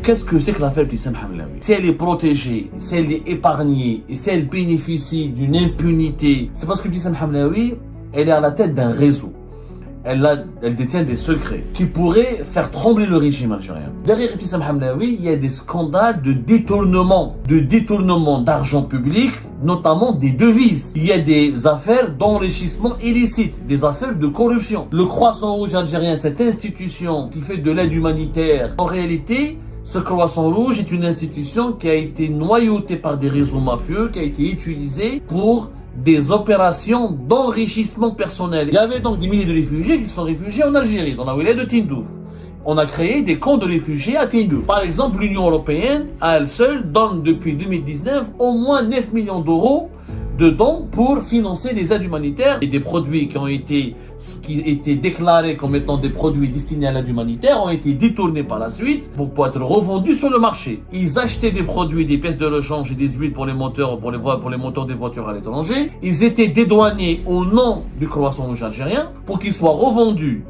Qu'est-ce que c'est que l'affaire Ibtissam Hamlaoui? Si elle est protégée, si elle est épargnée, et si elle bénéficie d'une impunité, c'est parce que Ibtissam Hamlaoui, elle est à la tête d'un réseau. Elle détient des secrets qui pourraient faire trembler le régime algérien. Derrière Ibtissam Hamlaoui, il y a des scandales de détournement d'argent public, notamment des devises. Il y a des affaires d'enrichissement illicite, des affaires de corruption. Le Croissant Rouge algérien, cette institution qui fait de l'aide humanitaire, en réalité, ce Croissant Rouge est une institution qui a été noyautée par des réseaux mafieux, qui a été utilisée pour des opérations d'enrichissement personnel. Il y avait donc des milliers de réfugiés qui se sont réfugiés en Algérie, dans la wilaya de Tindouf. On a créé des camps de réfugiés à Tindouf. Par exemple, l'Union européenne, à elle seule, donne depuis 2019 au moins 9 millions d'euros de dons pour financer les aides humanitaires et des produits qui étaient déclarés comme étant des produits destinés à l'aide humanitaire ont été détournés par la suite pour être revendus sur le marché. Ils achetaient des produits, des pièces de rechange et des huiles pour les moteurs, pour les moteurs des voitures à l'étranger. Ils étaient dédouanés au nom du Croissant Rouge algérien pour qu'ils soient revendus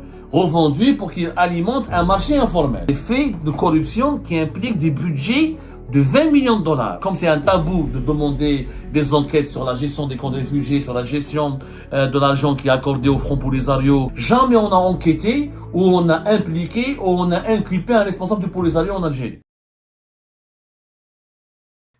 pour qu'ils alimentent un marché informel. Des faits de corruption qui impliquent des budgets de 20 millions de dollars. Comme c'est un tabou de demander des enquêtes sur la gestion des camps de réfugiés, sur la gestion de l'argent qui est accordé au Front Polisario, jamais on a enquêté ou on a impliqué ou on a inculpé un responsable du Polisario en Algérie.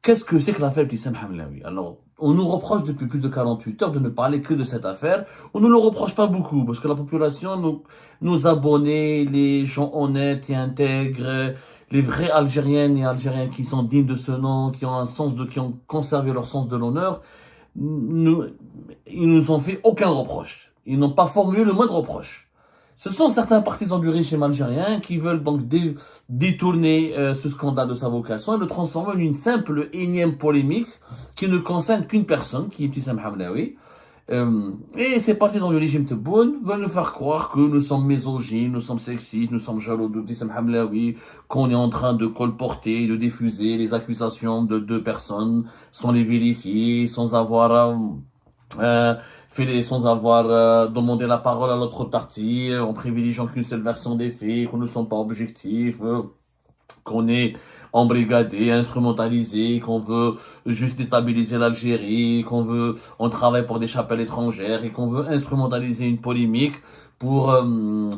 Qu'est-ce que c'est que l'affaire Ibtissam Hamlaoui? Alors, on nous reproche depuis plus de 48 heures de ne parler que de cette affaire. On ne le reproche pas beaucoup parce que la population, nos abonnés, les gens honnêtes et intègres, les vrais Algériennes et Algériens qui sont dignes de ce nom, qui ont conservé leur sens de l'honneur, ils nous ont fait aucun reproche. Ils n'ont pas formulé le moindre reproche. Ce sont certains partisans du régime algérien qui veulent donc détourner ce scandale de sa vocation et le transformer en une simple énième polémique qui ne concerne qu'une personne, qui est Ibtissam Hamlaoui. Et ces partisans du régime Tebboune veulent nous faire croire que nous sommes misogynes, nous sommes sexistes, nous sommes jaloux d'Ibtissam Hamlaoui, qu'on est en train de colporter, de diffuser les accusations de deux personnes sans les vérifier, sans avoir demandé la parole à l'autre partie, en privilégiant qu'une seule version des faits, qu'on ne sont pas objectifs, qu'on est embrigadé, instrumentalisé, qu'on veut juste déstabiliser l'Algérie, on travaille pour des chapelles étrangères et qu'on veut instrumentaliser une polémique pour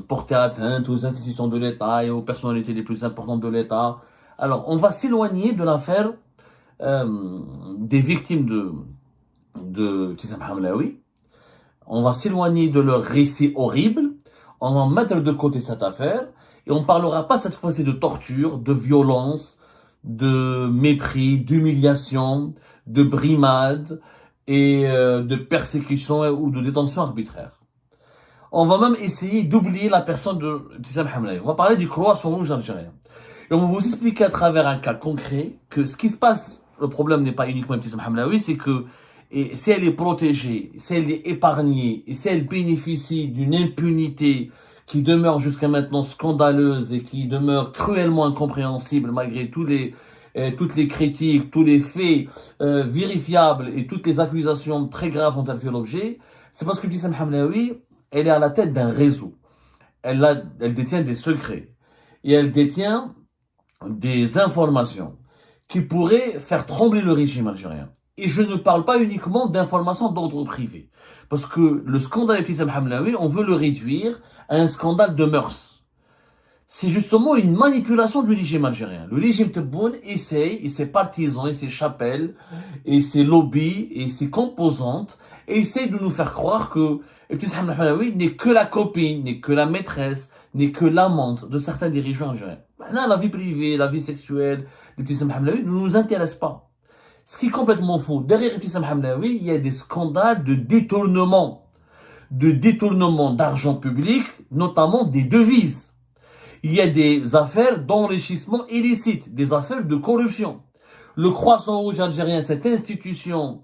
porter atteinte aux institutions de l'État et aux personnalités les plus importantes de l'État. Alors, on va s'éloigner de l'affaire des victimes de Ibtissam Hamlaoui. On va s'éloigner de leur récit horrible. On va mettre de côté cette affaire. Et on ne parlera pas cette fois-ci de torture, de violence, de mépris, d'humiliation, de brimade et de persécution ou de détention arbitraire. On va même essayer d'oublier la personne de Ibtissam Hamlaoui. On va parler du Croissant Rouge algérien. Et on va vous expliquer à travers un cas concret que ce qui se passe, le problème n'est pas uniquement Ibtissam Hamlaoui, c'est que si elle est protégée, si elle est épargnée, et si elle bénéficie d'une impunité qui demeure jusqu'à maintenant scandaleuse et qui demeure cruellement incompréhensible malgré toutes les critiques, tous les faits vérifiables et toutes les accusations très graves dont elle fait l'objet, c'est parce que Ibtissam Hamlaoui, elle est à la tête d'un réseau. Elle détient des secrets et elle détient des informations qui pourraient faire trembler le régime algérien. Et je ne parle pas uniquement d'informations d'ordre privé. Parce que le scandale Ibtissam Hamlaoui, on veut le réduire à un scandale de mœurs. C'est justement une manipulation du régime algérien. Le régime Tebboune essaye, et ses partisans, et ses chapelles, et ses lobbies, et ses composantes, essayent de nous faire croire que Ibtissam Hamlaoui n'est que la copine, n'est que la maîtresse, n'est que l'amante de certains dirigeants algériens. Maintenant, la vie privée, la vie sexuelle d'Ibtissam Hamlaoui ne nous intéresse pas. Ce qui est complètement faux. Derrière Ibtissam Hamlaoui, il y a des scandales de détournement d'argent public, notamment des devises. Il y a des affaires d'enrichissement illicite, des affaires de corruption. Le Croissant Rouge algérien, cette institution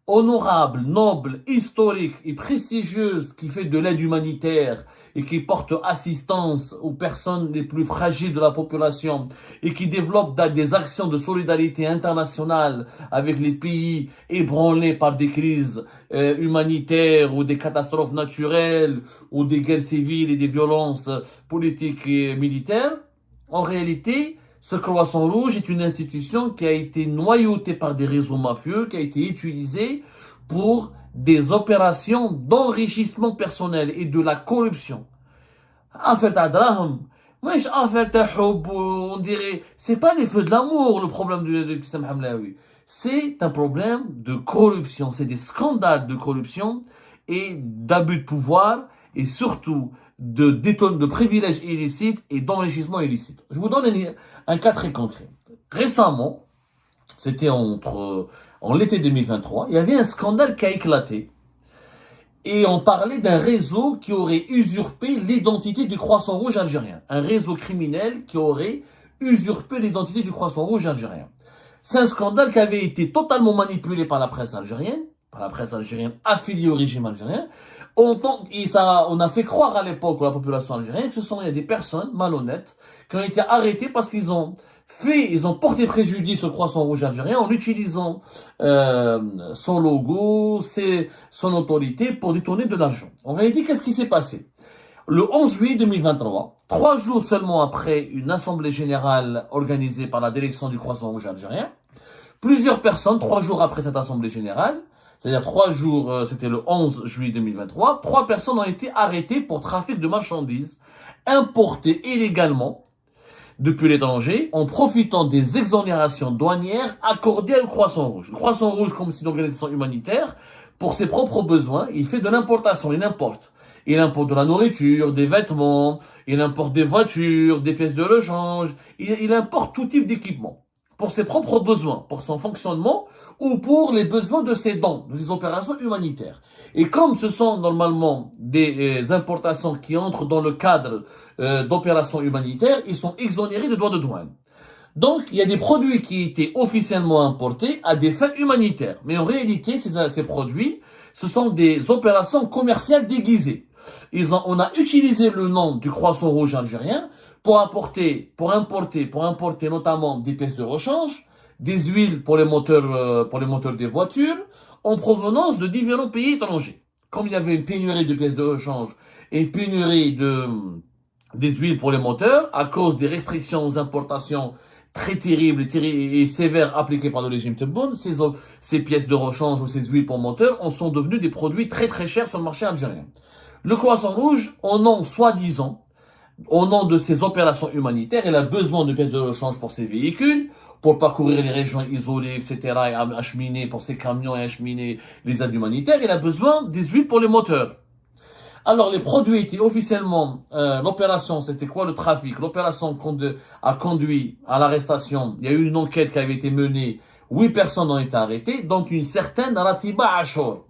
honorable, noble, historique et prestigieuse qui fait de l'aide humanitaire et qui porte assistance aux personnes les plus fragiles de la population et qui développe des actions de solidarité internationale avec les pays ébranlés par des crises humanitaires ou des catastrophes naturelles ou des guerres civiles et des violences politiques et militaires, en réalité, Ce Croissant Rouge est une institution qui a été noyautée par des réseaux mafieux, qui a été utilisée pour des opérations d'enrichissement personnel et de la corruption. Affaire d'Adraham, wesh affaire d'Ahoub, on dirait, c'est pas les feux de l'amour le problème de Ibtissam Hamlaoui. C'est un problème de corruption, c'est des scandales de corruption et d'abus de pouvoir et surtout de privilèges illicites et d'enrichissement illicite. Je vous donne un cas très concret. Récemment, c'était en l'été 2023, il y avait un scandale qui a éclaté et on parlait d'un réseau qui aurait usurpé l'identité du Croissant Rouge algérien. Un réseau criminel qui aurait usurpé l'identité du Croissant Rouge algérien. C'est un scandale qui avait été totalement manipulé par la presse algérienne affiliée au régime algérien. On a fait croire à l'époque à la population algérienne que il y a des personnes malhonnêtes qui ont été arrêtées parce qu'ils ont porté préjudice au Croissant Rouge algérien en utilisant son logo, son autorité pour détourner de l'argent. En réalité, qu'est-ce qui s'est passé? Le 11 juillet 2023, 3 jours seulement après une assemblée générale organisée par la direction du Croissant Rouge algérien, plusieurs personnes, 3 jours après cette assemblée générale, c'est-à-dire 3 jours, c'était le 11 juillet 2023, 3 personnes ont été arrêtées pour trafic de marchandises importées illégalement depuis l'étranger en profitant des exonérations douanières accordées au Croissant Rouge. Le Croissant Rouge, comme c'est une organisation humanitaire, pour ses propres besoins, il fait de l'importation, il importe. Il importe de la nourriture, des vêtements, il importe des voitures, des pièces de rechange, il importe tout type d'équipement. Pour ses propres besoins, pour son fonctionnement, ou pour les besoins de ses dons, de ses opérations humanitaires. Et comme ce sont normalement des importations qui entrent dans le cadre d'opérations humanitaires, ils sont exonérés de droits de douane. Donc, il y a des produits qui étaient officiellement importés à des fins humanitaires. Mais en réalité, ces produits, ce sont des opérations commerciales déguisées. On a utilisé le nom du Croissant Rouge algérien pour importer notamment des pièces de rechange, des huiles pour les moteurs des voitures, en provenance de différents pays étrangers. Comme il y avait une pénurie de pièces de rechange et une pénurie des huiles pour les moteurs, à cause des restrictions aux importations très terribles et sévères appliquées par le régime Tebboune, ces pièces de rechange ou ces huiles pour moteurs en sont devenues des produits très très chers sur le marché algérien. Le Croissant Rouge, au nom de ses opérations humanitaires, il a besoin de pièces de rechange pour ses véhicules, pour parcourir les régions isolées, etc., et acheminer pour ses camions et acheminer les aides humanitaires, il a besoin des huiles pour les moteurs. Alors, les produits étaient officiellement, l'opération, c'était quoi le trafic? L'opération a conduit à l'arrestation. Il y a eu une enquête qui avait été menée. 8 personnes ont été arrêtées, dont une certaine Ratiba Achour.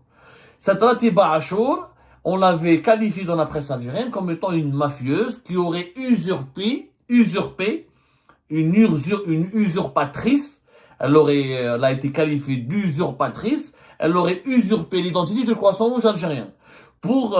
Cette Ratiba Achour, on l'avait qualifiée dans la presse algérienne comme étant une mafieuse qui aurait usurpé, une usurpatrice. Elle a été qualifiée d'usurpatrice. Elle aurait usurpé l'identité du Croissant Rouge algérien pour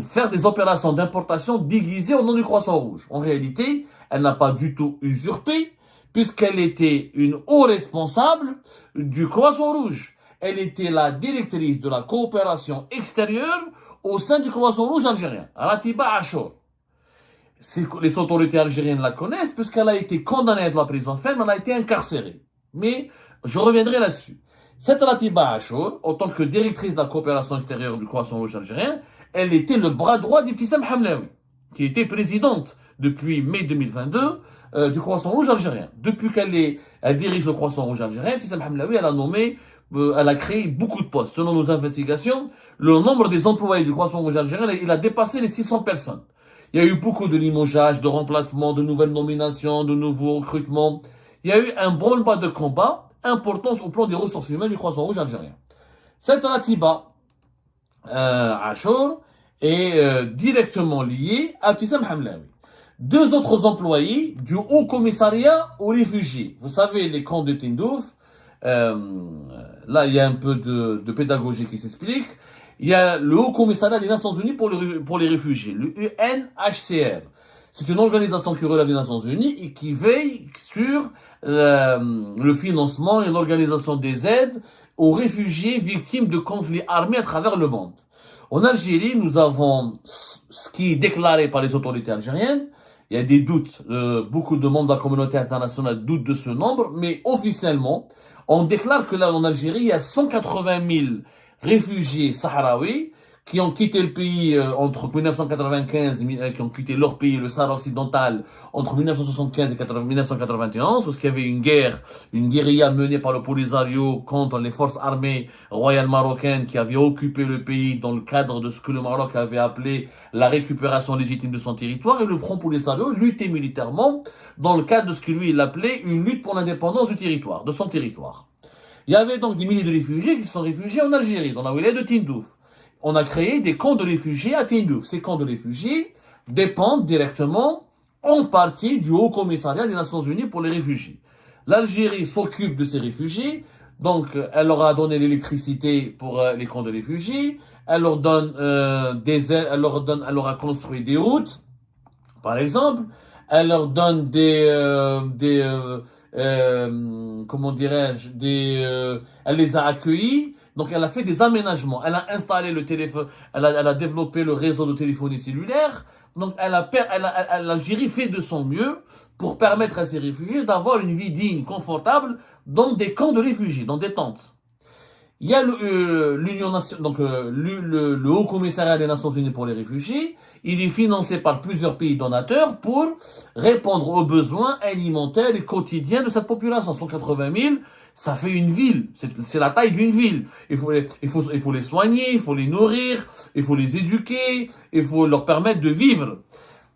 faire des opérations d'importation déguisées au nom du Croissant Rouge. En réalité, elle n'a pas du tout usurpé, puisqu'elle était une haute responsable du Croissant Rouge. Elle était la directrice de la coopération extérieure au sein du Croissant Rouge algérien, Ratiba Achour. Les autorités algériennes la connaissent, puisqu'elle a été condamnée à de la prison ferme, elle a été incarcérée. Mais je reviendrai là-dessus. Cette Ratiba Achour, en tant que directrice de la coopération extérieure du Croissant Rouge algérien, elle était le bras droit d'Ibtissam Hamlaoui, qui était présidente depuis mai 2022 du Croissant Rouge algérien. Depuis qu'elle dirige le Croissant Rouge algérien, Ibtissam Hamlaoui, elle a créé beaucoup de postes. Selon nos investigations, le nombre des employés du Croissant Rouge algérien, il a dépassé les 600 personnes. Il y a eu beaucoup de limogeages, de remplacements, de nouvelles nominations, de nouveaux recrutements. Il y a eu un branle-bas de combat important au plan des ressources humaines du Croissant Rouge algérien. Cette Ratiba Achour est directement liée à Ibtissam Hamlaoui. 2 autres employés du Haut Commissariat aux réfugiés. Vous savez, les camps de Tindouf, là il y a un peu de pédagogie qui s'explique. Il y a le Haut Commissariat des Nations Unies pour les réfugiés, le UNHCR. C'est une organisation qui relève des Nations Unies et qui veille sur le financement et l'organisation des aides aux réfugiés victimes de conflits armés à travers le monde. En Algérie, nous avons ce qui est déclaré par les autorités algériennes, Il y a des doutes. Beaucoup de membres de la communauté internationale doutent de ce nombre, mais officiellement, on déclare que là, en Algérie, il y a 180 000 réfugiés sahraouis qui ont quitté le pays entre 1995, qui ont quitté leur pays, le Sahara occidental, entre 1975 et 1991, parce qu'il y avait une guérilla menée par le Polisario contre les forces armées royales marocaines qui avaient occupé le pays dans le cadre de ce que le Maroc avait appelé la récupération légitime de son territoire, et le Front Polisario luttait militairement dans le cadre de ce que lui il appelait une lutte pour l'indépendance du territoire, de son territoire. Il y avait donc des milliers de réfugiés qui se sont réfugiés en Algérie, dans la wilaya de Tindouf. On a créé des camps de réfugiés à Tindouf. Ces camps de réfugiés dépendent directement, en partie, du Haut Commissariat des Nations Unies pour les réfugiés. L'Algérie s'occupe de ces réfugiés, donc elle leur a donné l'électricité pour les camps de réfugiés, elle leur donne des aides, elle leur a construit des routes, par exemple, elle leur donne comment dirais-je, elle les a accueillis. Donc, elle a fait des aménagements. Elle a installé le téléphone, elle a développé le réseau de téléphonie cellulaire. Donc, l'Algérie fait de son mieux pour permettre à ces réfugiés d'avoir une vie digne, confortable, dans des camps de réfugiés, dans des tentes. Il y a l'Union nationale, donc le Haut Commissariat des Nations Unies pour les réfugiés. Il est financé par plusieurs pays donateurs pour répondre aux besoins alimentaires et quotidiens de cette population. 180 000, ça fait une ville. C'est la taille d'une ville. Il faut les soigner, il faut les nourrir, il faut les éduquer, il faut leur permettre de vivre.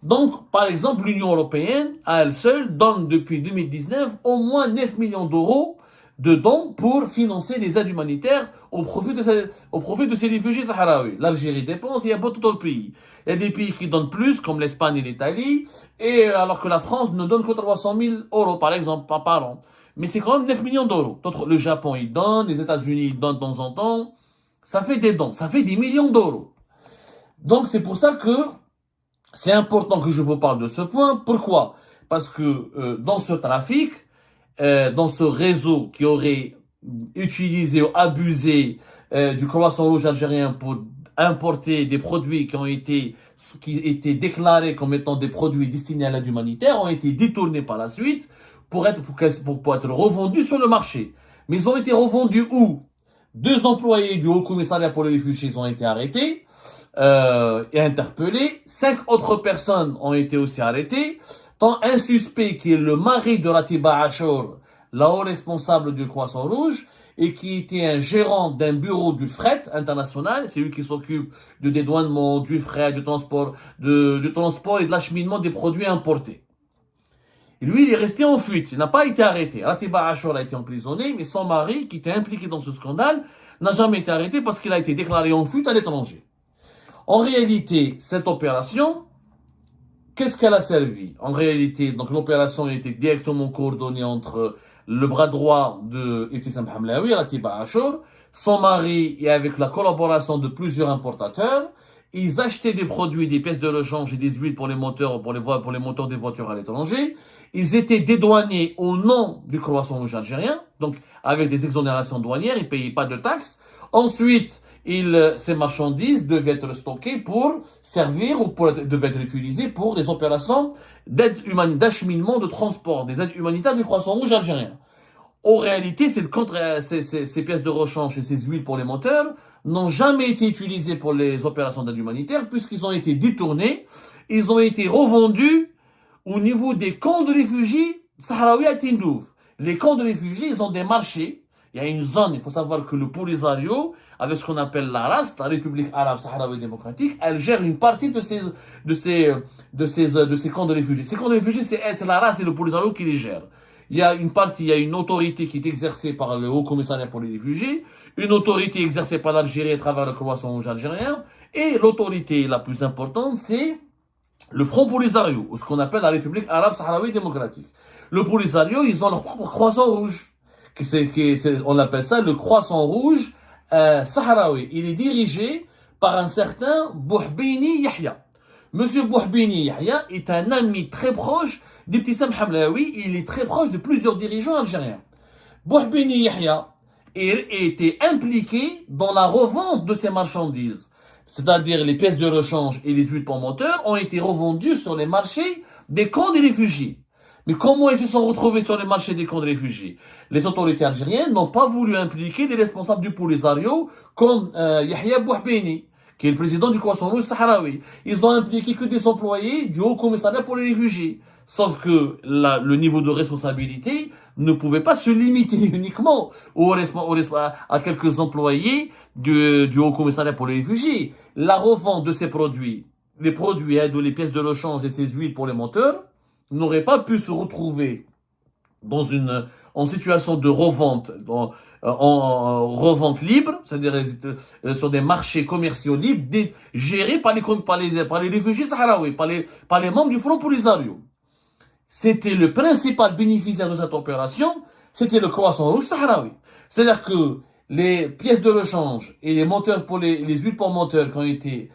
Donc, par exemple, l'Union européenne, à elle seule, donne depuis 2019 au moins 9 millions d'euros de dons pour financer des aides humanitaires au profit de ces réfugiés sahraouis. L'Algérie dépense, il y a pas d'autres pays. Il y a des pays qui donnent plus, comme l'Espagne et l'Italie, et alors que la France ne donne que 300 000 euros, par exemple, par an. Mais c'est quand même 9 millions d'euros. Le Japon, il donne, les États-Unis, ils donnent de temps en temps. Ça fait des dons, ça fait des millions d'euros. Donc, c'est pour ça que c'est important que je vous parle de ce point. Pourquoi? Parce que dans ce trafic, dans ce réseau qui aurait utilisé ou abusé du Croissant Rouge algérien pour importer des produits qui étaient déclarés comme étant des produits destinés à l'aide humanitaire, ont été détournés par la suite pour être revendus sur le marché. Mais ils ont été revendus où? 2 employés du Haut Commissariat pour les réfugiés ont été arrêtés et interpellés. 5 autres personnes ont été aussi arrêtées. Tant un suspect qui est le mari de Ratiba Achour, la haut responsable du Croissant Rouge, et qui était un gérant d'un bureau du fret international, c'est lui qui s'occupe du dédouanement, du fret, du transport et de l'acheminement des produits importés. Et lui, il est resté en fuite, il n'a pas été arrêté. Ratiba Achour a été emprisonné, mais son mari, qui était impliqué dans ce scandale, n'a jamais été arrêté parce qu'il a été déclaré en fuite à l'étranger. En réalité, cette opération, qu'est-ce qu'elle a servi? En réalité, donc l'opération a été directement coordonnée entre le bras droit de Ibtissam Hamlaoui, Ratiba Achour, son mari, et avec la collaboration de plusieurs importateurs. Ils achetaient des produits, des pièces de rechange et des huiles pour les moteurs, pour les moteurs des voitures à l'étranger. Ils étaient dédouanés au nom du Croissant Rouge algérien, donc avec des exonérations douanières, ils ne payaient pas de taxes. Ensuite, ces marchandises devaient être stockées pour servir ou devaient être utilisées pour des opérations d'aide humanitaire, d'acheminement, de transport, des aides humanitaires du Croissant Rouge algérien. En réalité, ces pièces de rechange et ces huiles pour les moteurs n'ont jamais été utilisées pour les opérations d'aide humanitaire puisqu'ils ont été détournés, ils ont été revendus au niveau des camps de réfugiés sahraouis à Tindouf. Les camps de réfugiés, ils ont des marchés. Il y a une zone, il faut savoir que le Polisario, avec ce qu'on appelle la RAS, la République Arabe Sahraoui Démocratique, elle gère une partie de ces camps de réfugiés. Ces camps de réfugiés, c'est la RAS et le Polisario qui les gèrent. Il y a une autorité qui est exercée par le Haut Commissariat pour les réfugiés, une autorité exercée par l'Algérie à travers le Croissant Rouge algérien, et l'autorité la plus importante, c'est le Front Polisario, ou ce qu'on appelle la République Arabe Sahraoui Démocratique. Le Polisario, ils ont leur propre Croissant Rouge. On appelle ça le Croissant Rouge Sahraoui. Il est dirigé par un certain Bouhbini Yahya. Monsieur Bouhbini Yahya est un ami très proche d'Ibtissam Hamlaoui. Il est très proche de plusieurs dirigeants algériens. Bouhbini Yahya était impliqué dans la revente de ces marchandises. C'est-à-dire les pièces de rechange et les huiles pour moteur ont été revendues sur les marchés des camps des réfugiés. Mais comment ils se sont retrouvés sur les marchés des camps de réfugiés? Les autorités algériennes n'ont pas voulu impliquer des responsables du Polisario comme Yahya Bouhbeni, qui est le président du Croissant Rouge sahraoui. Ils ont impliqué que des employés du Haut Commissariat pour les réfugiés. Sauf que le niveau de responsabilité ne pouvait pas se limiter uniquement à quelques employés du Haut Commissariat pour les réfugiés. La revente de ces produits, les produits, de les pièces de rechange et ces huiles pour les moteurs, n'auraient pas pu se retrouver en situation de revente, en revente libre, c'est-à-dire sur des marchés commerciaux libres, gérés par les réfugiés sahraouis, par les membres du Front Polisario. C'était le principal bénéficiaire de cette opération, c'était le Croissant Rouge sahraoui. C'est-à-dire que les pièces de rechange et les moteurs pour les huiles pour moteurs qui ont été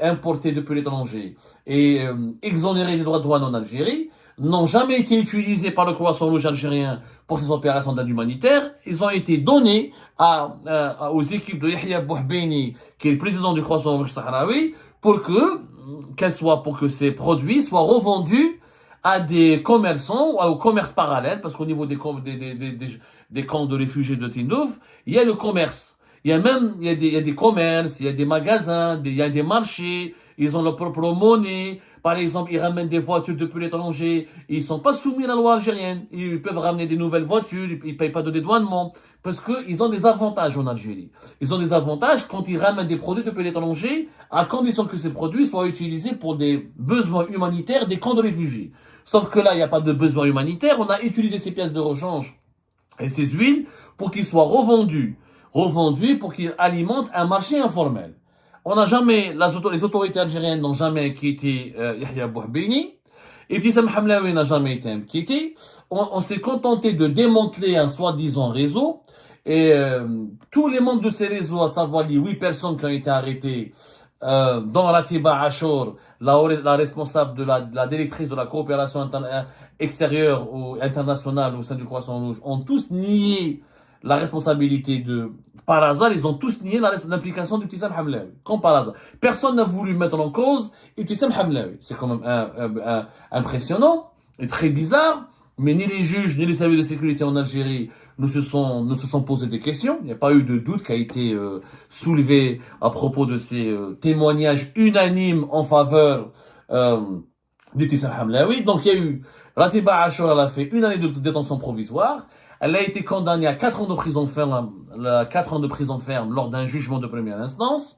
importés depuis l'étranger et exonérés des droits de douane en Algérie n'ont jamais été utilisés par le Croissant Rouge algérien pour ces opérations d'aide humanitaire. Ils ont été donnés aux équipes de Yahya Bouhbeni, qui est le président du Croissant Rouge sahraoui, pour que ces produits soient revendus à des commerçants ou au commerce parallèle, parce qu'au niveau des camps de réfugiés de Tindouf, il y a le commerce. Il y a des commerces, il y a des magasins, il y a des marchés, ils ont leur propre monnaie. Par exemple, ils ramènent des voitures depuis l'étranger, ils sont pas soumis à la loi algérienne. Ils peuvent ramener des nouvelles voitures, ils payent pas de dédouanement, parce qu'ils ont des avantages en Algérie. Ils ont des avantages quand ils ramènent des produits depuis l'étranger, à condition que ces produits soient utilisés pour des besoins humanitaires des camps de réfugiés. Sauf que là, il n'y a pas de besoin humanitaire. On a utilisé ces pièces de rechange et ces huiles pour qu'ils soient revendus pour qu'ils alimentent un marché informel. Les autorités algériennes n'ont jamais inquiété Yahya Bouhbeni. Ibtissam Hamlaoui n'a jamais été inquiété. On s'est contenté de démanteler un soi-disant réseau. Et tous les membres de ces réseaux, à savoir les 8 personnes qui ont été arrêtées, dont Ratiba Achour, la responsable de la directrice de la coopération extérieure ou internationale au sein du Croissant Rouge, ont tous nié la responsabilité par hasard, ils ont tous nié l'implication d'Ibtissam Hamlaoui. Comme par hasard. Personne n'a voulu mettre en cause Ibtissam Hamlaoui. C'est quand même impressionnant et très bizarre, mais ni les juges, ni les services de sécurité en Algérie ne se sont posé des questions. Il n'y a pas eu de doute qui a été soulevé à propos de ces témoignages unanimes en faveur d'Ibtissam Hamlaoui. Donc il y a eu Ratiba Achour, elle a fait une année de détention provisoire. Elle a été condamnée à 4 ans de prison ferme lors d'un jugement de première instance.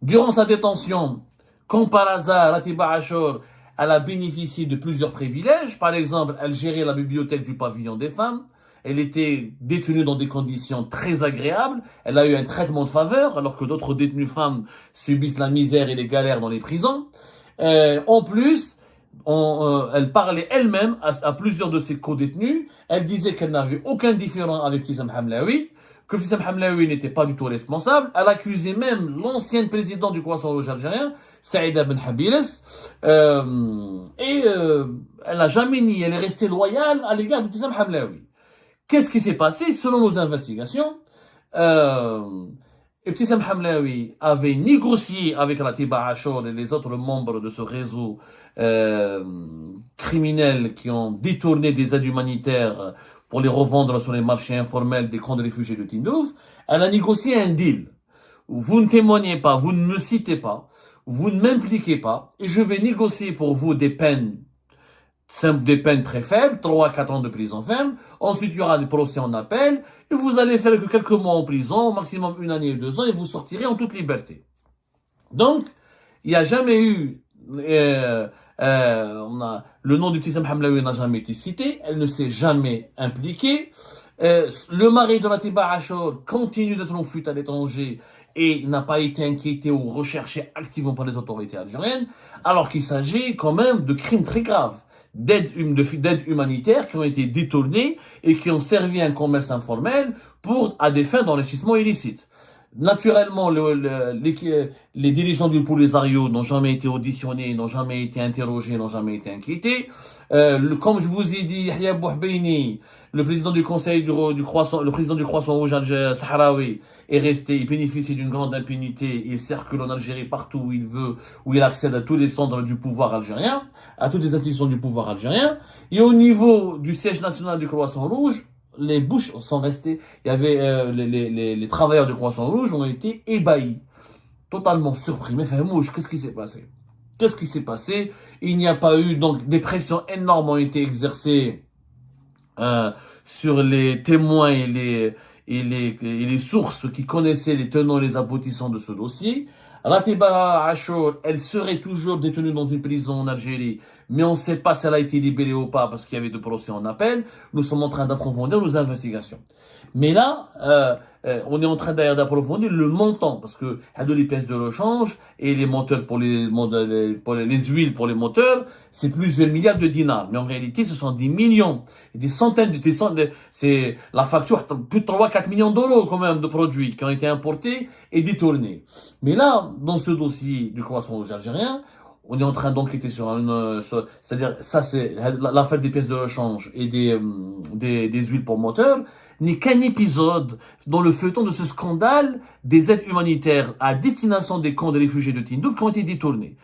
Durant sa détention, comme par hasard, Ratiba Achour, elle a bénéficié de plusieurs privilèges. Par exemple, elle gérait la bibliothèque du pavillon des femmes. Elle était détenue dans des conditions très agréables. Elle a eu un traitement de faveur, alors que d'autres détenues femmes subissent la misère et les galères dans les prisons. En plus, elle parlait elle-même à plusieurs de ses co-détenus. Elle disait qu'elle n'avait aucun différend avec Ibtissam Hamlaoui, que Ibtissam Hamlaoui n'était pas du tout responsable. Elle accusait même l'ancien président du Croissant Rouge algérien, Saïda Ben Habiles, elle n'a jamais nié. Elle est restée loyale à l'égard d'Ibtissam Hamlaoui. Qu'est-ce qui s'est passé? Selon nos investigations, Ibtissam Hamlaoui avait négocié avec Ratiba Achour et les autres membres de ce réseau criminels qui ont détourné des aides humanitaires pour les revendre sur les marchés informels des camps de réfugiés de Tindouf. Elle a négocié un deal. Vous ne témoignez pas, vous ne me citez pas, vous ne m'impliquez pas, et je vais négocier pour vous des peines très faibles, 3 à 4 ans de prison ferme. Ensuite, il y aura des procès en appel, et vous allez faire que quelques mois en prison, au maximum 1 année ou 2 ans, et vous sortirez en toute liberté. Donc, il n'y a jamais eu... le nom d'Ibtissam Hamlaoui n'a jamais été cité, elle ne s'est jamais impliquée. Le mari de Ratiba Achour continue d'être en fuite à l'étranger et n'a pas été inquiété ou recherché activement par les autorités algériennes, alors qu'il s'agit quand même de crimes très graves, d'aides humanitaires qui ont été détournées et qui ont servi à un commerce informel à des fins d'enrichissement illicite. Naturellement, les dirigeants du Polisario n'ont jamais été auditionnés, n'ont jamais été interrogés, n'ont jamais été inquiétés. Comme je vous ai dit, Yahya Bouhbeni Le président du conseil du croissant, le président du croissant rouge sahraoui est resté, il bénéficie d'une grande impunité, il circule en Algérie partout où il veut, où il accède à tous les centres du pouvoir algérien, à toutes les institutions du pouvoir algérien. Et au niveau du siège national du croissant rouge, les bouches sont restées, il y avait les travailleurs du croissant rouge ont été ébahis, totalement surpris. Mais Fahmouche, qu'est-ce qui s'est passé? Qu'est-ce qui s'est passé? Il n'y a pas eu, donc des pressions énormes ont été exercées sur les témoins et les sources qui connaissaient les tenants et les aboutissants de ce dossier. Ratiba Achour, elle serait toujours détenue dans une prison en Algérie, mais on ne sait pas si elle a été libérée ou pas parce qu'il y avait des procès en appel. Nous sommes en train d'approfondir nos investigations. Mais là, on est en train d'ailleurs d'approfondir le montant, parce que les pièces de rechange et les moteurs pour les huiles pour les moteurs, c'est plusieurs milliards de dinars. Mais en réalité, ce sont des millions, des centaines, c'est la facture, plus de 3-4 millions d'euros quand même de produits qui ont été importés et détournés. Mais là, dans ce dossier du croissant rouge algérien, on est en train d'enquêter c'est-à-dire, ça c'est l'affaire des pièces de rechange et des huiles pour moteur, n'est qu'un épisode dans le feuilleton de ce scandale des aides humanitaires à destination des camps de réfugiés de Tindouf qui ont été détournés.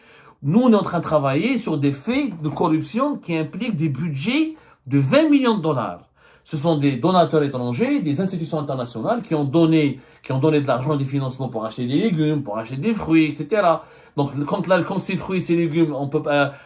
Nous, on est en train de travailler sur des faits de corruption qui impliquent des budgets de 20 millions de dollars. Ce sont des donateurs étrangers, des institutions internationales qui ont donné de l'argent et des financements pour acheter des légumes, pour acheter des fruits, etc. Donc, quand ces fruits, ces légumes,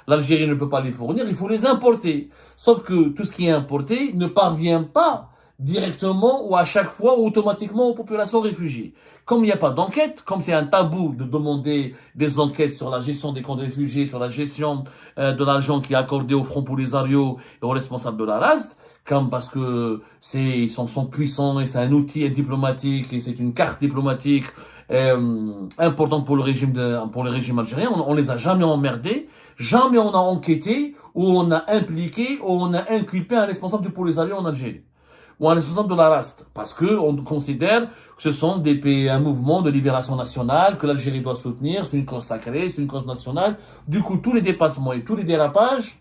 l'Algérie ne peut pas les fournir, il faut les importer. Sauf que tout ce qui est importé ne parvient pas directement ou à chaque fois ou automatiquement aux populations réfugiées. Comme il n'y a pas d'enquête, comme c'est un tabou de demander des enquêtes sur la gestion des camps de réfugiés, sur la gestion de l'argent qui est accordé au Front Polisario et aux responsables de la RASD, comme parce que ils sont puissants et c'est un outil diplomatique et c'est une carte diplomatique importante pour le régime algérien. On les a jamais emmerdés, jamais on a enquêté ou on a impliqué ou on a inculpé un responsable du Polisario en Algérie ou un responsable de la RAST, parce que on considère que ce sont un mouvement de libération nationale que l'Algérie doit soutenir, c'est une cause sacrée, c'est une cause nationale. Du coup, tous les dépassements et tous les dérapages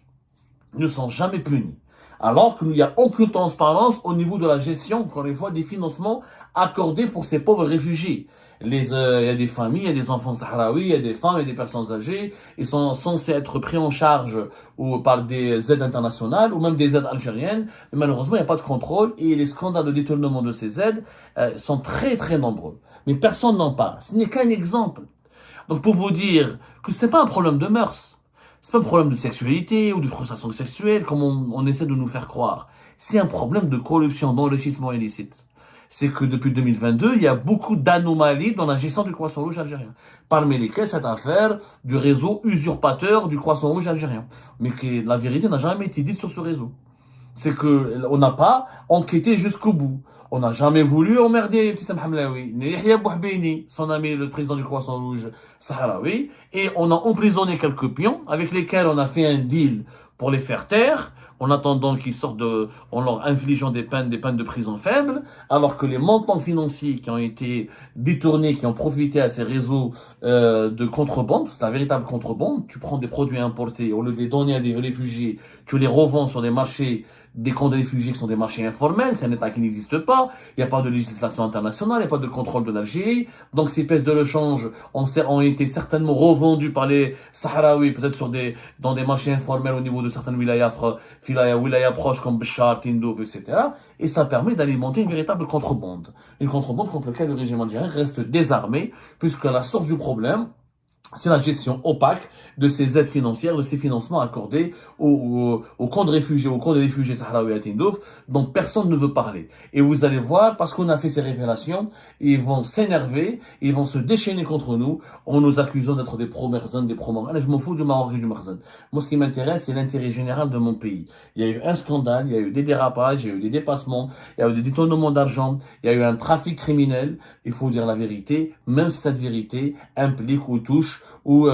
ne sont jamais punis. Alors qu'il n'y a aucune transparence au niveau de la gestion, encore une fois, des financements accordés pour ces pauvres réfugiés. Il y a des familles, il y a des enfants sahraouis, il y a des femmes, il y a des personnes âgées. Ils sont censés être pris en charge par des aides internationales ou même des aides algériennes. Mais malheureusement, il n'y a pas de contrôle et les scandales de détournement de ces aides sont très très nombreux. Mais personne n'en parle. Ce n'est qu'un exemple. Donc pour vous dire que c'est pas un problème de mœurs. C'est pas un problème de sexualité ou de frustration sexuelle comme on essaie de nous faire croire. C'est un problème de corruption, d'enrichissement illicite. C'est que depuis 2022, il y a beaucoup d'anomalies dans la gestion du croissant rouge algérien. Parmi lesquelles cette affaire du réseau usurpateur du croissant rouge algérien. Mais que la vérité n'a jamais été dite sur ce réseau. C'est que on n'a pas enquêté jusqu'au bout. On n'a jamais voulu emmerder Ibtissam Hamlaoui, ni Yahya Bouhbeini, son ami le président du Croissant Rouge sahraoui, et on a emprisonné quelques pions avec lesquels on a fait un deal pour les faire taire, en attendant qu'ils sortent en leur infligeant des peines de prison faibles, alors que les montants financiers qui ont été détournés, qui ont profité à ces réseaux de contrebande, c'est la véritable contrebande, tu prends des produits importés, au lieu de les donner à des réfugiés, tu les revends sur des marchés, des camps de réfugiés qui sont des marchés informels, c'est un État qui n'existe pas, il n'y a pas de législation internationale, il n'y a pas de contrôle de l'Algérie, donc ces pièces de rechange ont été certainement revendues par les Sahraouis, peut-être dans des marchés informels au niveau de certaines wilayas proches comme Béchar, Tindouf, etc. Et ça permet d'alimenter une véritable contrebande. Une contrebande contre laquelle le régime algérien reste désarmé, puisque la source du problème, c'est la gestion opaque de ces aides financières, de ces financements accordés aux camps de réfugiés sahraouis à Tindouf, dont personne ne veut parler. Et vous allez voir, parce qu'on a fait ces révélations, ils vont s'énerver, ils vont se déchaîner contre nous, en nous accusant d'être des pro-Merzen, des pro-Marocains. Je m'en fous du Maroc et du Merzen. Moi, ce qui m'intéresse, c'est l'intérêt général de mon pays. Il y a eu un scandale, il y a eu des dérapages, il y a eu des dépassements, il y a eu des détournements d'argent, il y a eu un trafic criminel. Il faut dire la vérité, même si cette vérité implique ou touche ou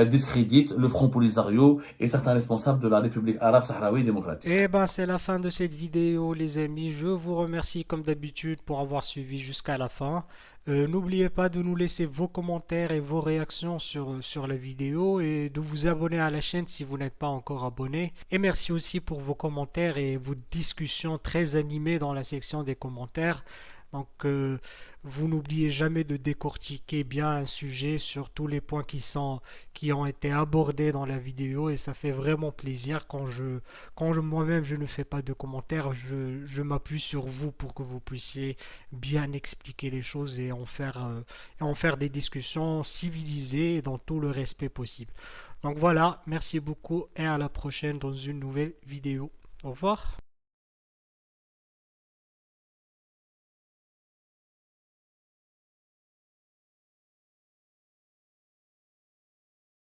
discrédite le Front Polisario et certains responsables de la République arabe sahraoui démocratique. Et ben c'est la fin de cette vidéo les amis. Je vous remercie comme d'habitude pour avoir suivi jusqu'à la fin. N'oubliez pas de nous laisser vos commentaires et vos réactions sur la vidéo et de vous abonner à la chaîne si vous n'êtes pas encore abonné. Et merci aussi pour vos commentaires et vos discussions très animées dans la section des commentaires. Donc, vous n'oubliez jamais de décortiquer bien un sujet sur tous les points qui ont été abordés dans la vidéo et ça fait vraiment plaisir moi-même je ne fais pas de commentaires, je m'appuie sur vous pour que vous puissiez bien expliquer les choses et en faire des discussions civilisées et dans tout le respect possible. Donc voilà, merci beaucoup et à la prochaine dans une nouvelle vidéo. Au revoir.